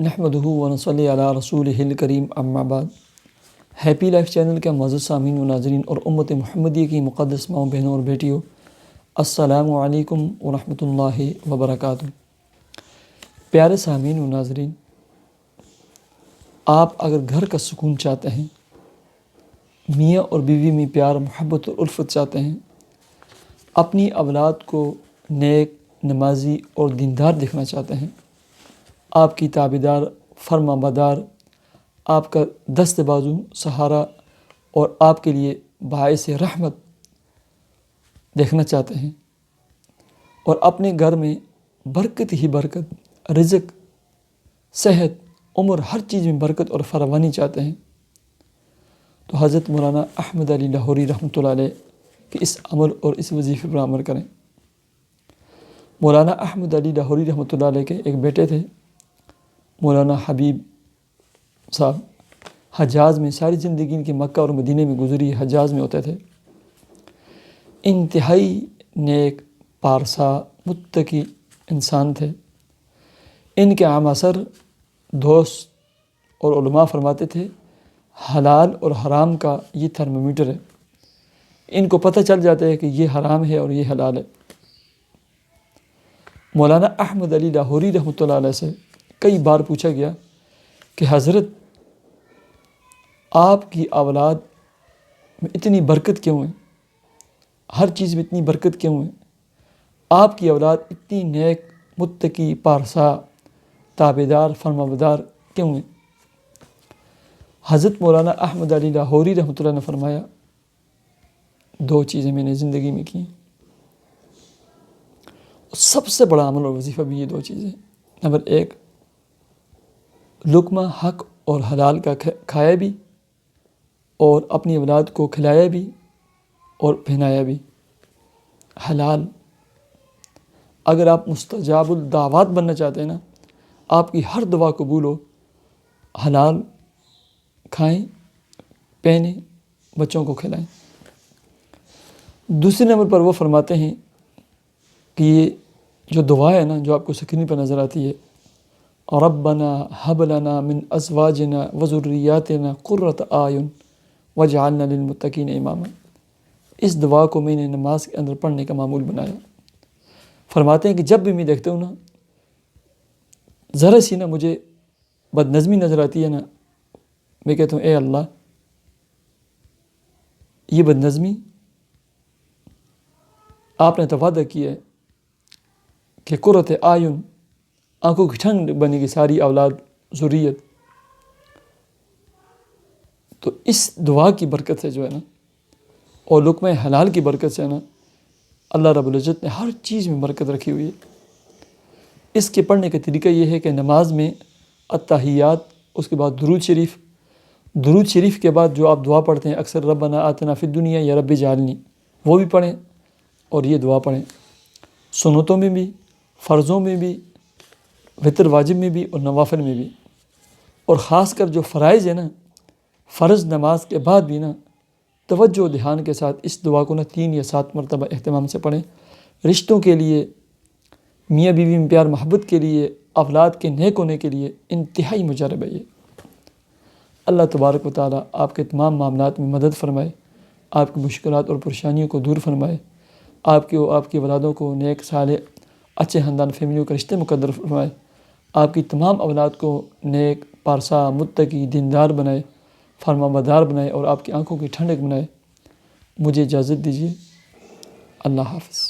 نحمدہ ونصلی علی رسولہ الکریم اما بعد۔ ہیپی لائف چینل کے معزز سامعین و ناظرین اور امت محمدیہ کی مقدس ماؤں بہنوں اور بیٹیوں، السلام علیکم ورحمۃ اللہ وبرکاتہ۔ پیارے سامعین و ناظرین، آپ اگر گھر کا سکون چاہتے ہیں، میاں اور بیوی میں پیار، محبت اور الفت چاہتے ہیں، اپنی اولاد کو نیک، نمازی اور دیندار دیکھنا چاہتے ہیں، آپ کی تابعدار، فرما بردار، آپ کا دست بازو سہارا اور آپ کے لیے باعث رحمت دیکھنا چاہتے ہیں، اور اپنے گھر میں برکت ہی برکت، رزق، صحت، عمر، ہر چیز میں برکت اور فراوانی چاہتے ہیں، تو حضرت مولانا احمد علی لاہوری رحمۃ اللہ علیہ کے اس عمل اور اس وظیفے پر عمل کریں۔ مولانا احمد علی لاہوری رحمۃ اللہ علیہ کے ایک بیٹے تھے، مولانا حبیب صاحب۔ حجاز میں ساری زندگی ان کی مکہ اور مدینہ میں گزری، حجاز میں ہوتے تھے۔ انتہائی نیک، پارسا، متقی انسان تھے۔ ان کے عام اثر دوست اور علماء فرماتے تھے، حلال اور حرام کا یہ تھرمومیٹر ہے، ان کو پتہ چل جاتا ہے کہ یہ حرام ہے اور یہ حلال ہے۔ مولانا احمد علی لاہوری رحمۃ اللہ علیہ سے کئی بار پوچھا گیا کہ حضرت، آپ کی اولاد میں اتنی برکت کیوں ہے، ہر چیز میں اتنی برکت کیوں ہے، آپ کی اولاد اتنی نیک، متقی، پارسا، تابعدار، فرمانبردار کیوں ہے؟ حضرت مولانا احمد علی لاہوری رحمۃ اللہ نے فرمایا، دو چیزیں میں نے زندگی میں کی ہیں، سب سے بڑا عمل اور وظیفہ بھی یہ دو چیزیں۔ نمبر ایک، لقمہ حق اور حلال کا کھایا بھی، اور اپنی اولاد کو کھلایا بھی اور پہنایا بھی۔ حلال، اگر آپ مستجاب الدعوات بننا چاہتے ہیں نا، آپ کی ہر دعا قبول ہو، حلال کھائیں، پہنیں، بچوں کو کھلائیں۔ دوسرے نمبر پر وہ فرماتے ہیں کہ یہ جو دعا ہے نا، جو آپ کو سکرین پر نظر آتی ہے، ربنا ہب لنا من ازواجنا وذریاتنا قرۃ اعین واجعلنا للمتقین اماما، اس دعا کو میں نے نماز کے اندر پڑھنے کا معمول بنایا۔ فرماتے ہیں کہ جب بھی میں دیکھتا ہوں نا، ذرا سی نا مجھے بد نظمی نظر آتی ہے نا، میں کہتا ہوں، اے اللہ، یہ بد نظمی آپ نے تو وعدہ کیا ہے کہ قرۃ اعین، آنکھوں کی ٹھنڈ بنے گی ساری اولاد، ذریت، تو اس دعا کی برکت سے جو ہے نا، اور لقمہ حلال کی برکت سے نا، اللہ رب العزت نے ہر چیز میں برکت رکھی ہوئی ہے۔ اس کے پڑھنے کا طریقہ یہ ہے کہ نماز میں التحیات، اس کے بعد درود شریف کے بعد جو آپ دعا پڑھتے ہیں اکثر، ربنا آتنا فی الدنیا یا رب اجعلنی، وہ بھی پڑھیں اور یہ دعا پڑھیں۔ سنتوں میں بھی، فرضوں میں بھی، وتر واجب میں بھی اور نوافل میں بھی، اور خاص کر جو فرائض ہے نا، فرض نماز کے بعد بھی نا، توجہ و دھیان کے ساتھ اس دعا کو نا 3 یا 7 مرتبہ اہتمام سے پڑھیں۔ رشتوں کے لیے، میاں بیوی میں پیار محبت کے لیے، اولاد کے نیک ہونے کے لیے انتہائی مجرب ہے یہ۔ اللہ تبارک و تعالیٰ آپ کے تمام معاملات میں مدد فرمائے، آپ کی مشکلات اور پریشانیوں کو دور فرمائے، آپ کی اولادوں کو نیک، صالح، اچھے خاندان، فیملیوں کے رشتے مقدر فرمائے، آپ کی تمام اولاد کو نیک، پارسا، متقی، دیندار بنائے، فرمانبردار بنائے، اور آپ کی آنکھوں کی ٹھنڈک بنائے۔ مجھے اجازت دیجیے، اللہ حافظ۔